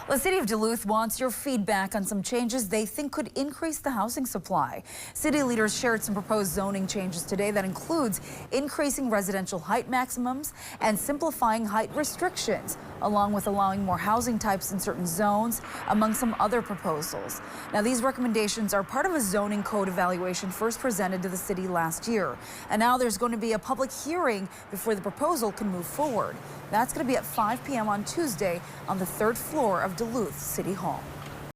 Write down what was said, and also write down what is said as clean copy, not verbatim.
The city of Duluth wants your feedback on some changes they think could increase the housing supply. City leaders shared some proposed zoning changes today that includes increasing residential height maximums and simplifying height restrictions, along with allowing more housing types in certain zones, among some other proposals. Now, these recommendations are part of a zoning code evaluation first presented to the city last year. And now there's going to be a public hearing before the proposal can move forward. That's going to be at 5 p.m. on Tuesday on the third floor of Duluth City Hall.